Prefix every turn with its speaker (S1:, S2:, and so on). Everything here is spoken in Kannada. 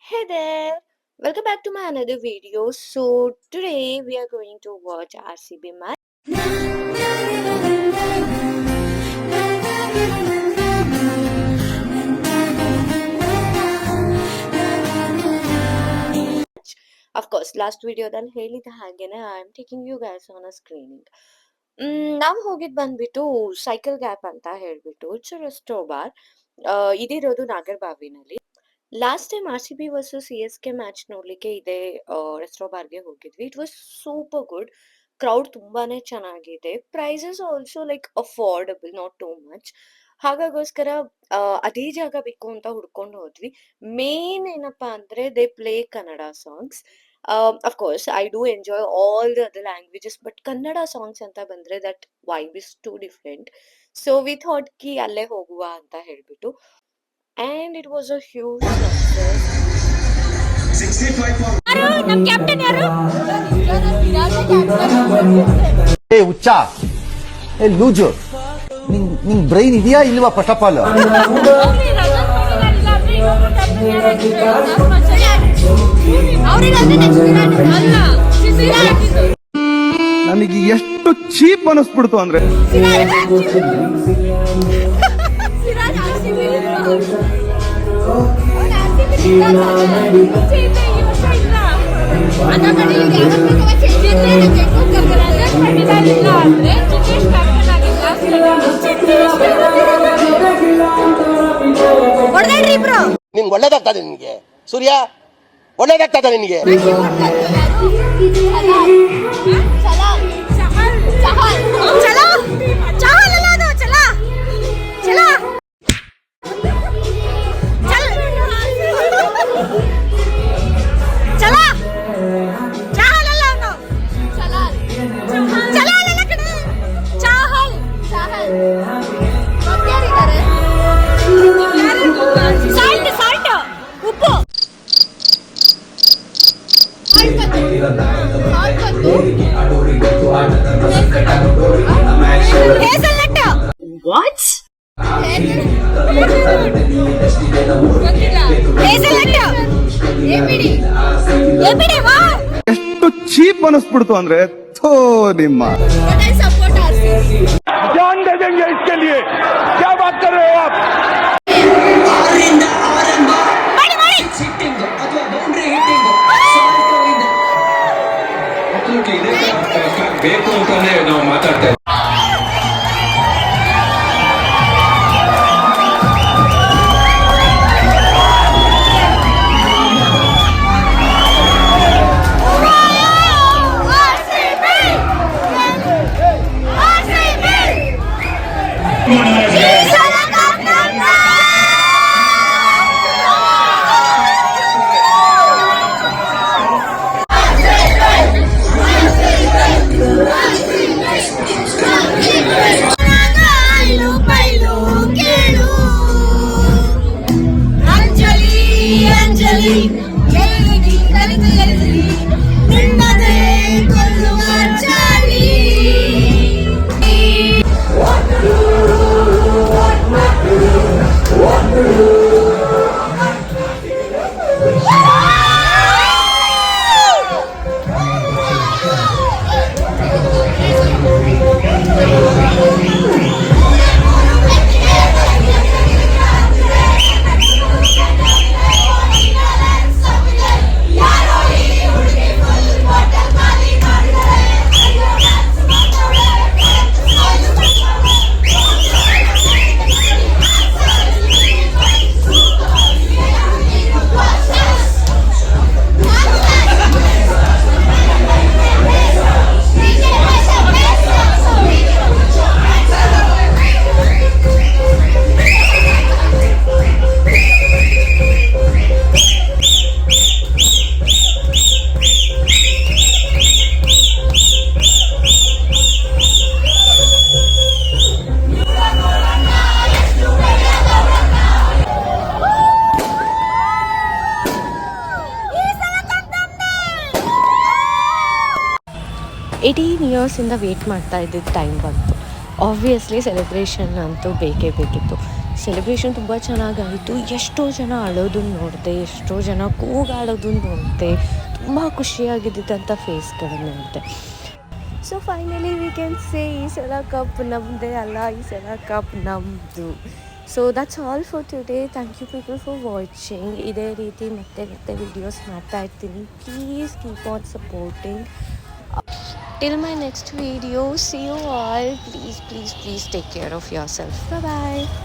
S1: Hey there, welcome back to my another video. So today we are going to watch RCB match. Of course, last ವಿಡಿಯೋದಲ್ಲಿ ಹೇಳಿದ ಹಾಗೇನೆ I am taking you guys on a screening. ನಾವು ಹೋಗಿದ್ ಬಂದ್ಬಿಟ್ಟು ಸೈಕಲ್ ಗ್ಯಾಪ್ ಅಂತ ಹೇಳ್ಬಿಟ್ಟು ಇಟ್ಸ್ ರೆಸ್ಟೋ ಬಾರ್. ಇದಿರೋದು ನಾಗರಬಾವಿನಲ್ಲಿ. Last time R C B versus C S K match ನೋಡ್ಲಿಕ್ಕೆ ಇದೇ ರೆಸ್ಟೋ ಬಾರ್ಗೆ ಹೋಗಿದ್ವಿ. It was super good. Crowd ತುಂಬಾನೇ ಚೆನ್ನಾಗಿದೆ. Prices also like affordable, not too much. ಹಾಗಾಗೋಸ್ಕರ ಅದೇ ಜಾಗ ಬೇಕು ಅಂತ ಹುಡ್ಕೊಂಡು ಹೋದ್ವಿ. ಮೇನ್ ಏನಪ್ಪಾ ಅಂದ್ರೆ they play Kannada songs. Of course I do enjoy all the other languages, but Kannada songs ಅಂತ ಬಂದ್ರೆ that vibe is too different. So we thought ಕಿ ಅಲ್ಲೇ ಹೋಗುವ ಅಂತ ಹೇಳ್ಬಿಟ್ಟು, and it was a huge success.
S2: ಯಾರು ನಮ್ ಕ್ಯಾಪ್ಟನ್ ಯಾರು?
S3: ಏ ಹುಚ್ಚ, ಏ ಲೂಜು, ನಿಂಗ್ ಬ್ರೈನ್ ಇದೆಯಾ ಇಲ್ವಾ? ಫಸ್ಟ್ ಆಫ್ ಆಲ್
S4: ನನಗೆ ಎಷ್ಟು ಚೀಪ್ ಅನಿಸ್ಬಿಡ್ತು ಅಂದ್ರೆ
S5: ನಿನ್ಗೆ ಒಳ್ಳೇದಾಗ್ತದೆ, ನಿನ್ಗೆ ಸೂರ್ಯ ಒಳ್ಳೇದಾಗ್ತದೆ ನಿನ್ಗೆ.
S2: What?
S4: ಎಷ್ಟು ಚೀಪ್ ಅನಿಸ್ಬಿಡ್ತು ಅಂದ್ರೆ ಥೋ ನಿಮ್ಮ जान दे देंगे इसके लिए, क्या बात कर रहे हो आप?
S6: ಬೇಕು ಅಂತಾನೆ ನಾವು ಮಾತಾಡ್ತಾ ಇದ್ದೀವಿ.
S1: ಇಯರ್ಸಿಂದ ವೇಟ್ ಮಾಡ್ತಾ ಇದ್ದಿದ್ದು ಟೈಮ್ ಬಂತು. ಆಬ್ವಿಯಸ್ಲಿ ಸೆಲೆಬ್ರೇಷನ್ ಅಂತೂ ಬೇಕೇ ಬೇಕಿತ್ತು. ಸೆಲೆಬ್ರೇಷನ್ ತುಂಬ ಚೆನ್ನಾಗಾಯಿತು. ಎಷ್ಟೋ ಜನ ಅಳೋದನ್ನ ನೋಡಿದೆ, ಎಷ್ಟೋ ಜನ ಕೂಗಾಡೋದನ್ನ ನೋಡಿದೆ, ತುಂಬ ಖುಷಿಯಾಗಿದ್ದಂಥ ಫೇಸ್ಗಳನ್ನು ನೋಡಿದೆ. So finally we can say ಈ ಸಲ ಕಪ್ ನಮ್ಮದೇ ಅಲ್ಲ, ಈ ಸಲ ಕಪ್ ನಮ್ಮದು. So that's all for today. Thank you people for watching. ಇದೇ ರೀತಿ ಮತ್ತೆ ವಿಡಿಯೋಸ್ ಮಾಡ್ತಾ ಇರ್ತೀನಿ. Please keep on supporting. Till my next video, see you all. Please take care of yourself. Bye bye.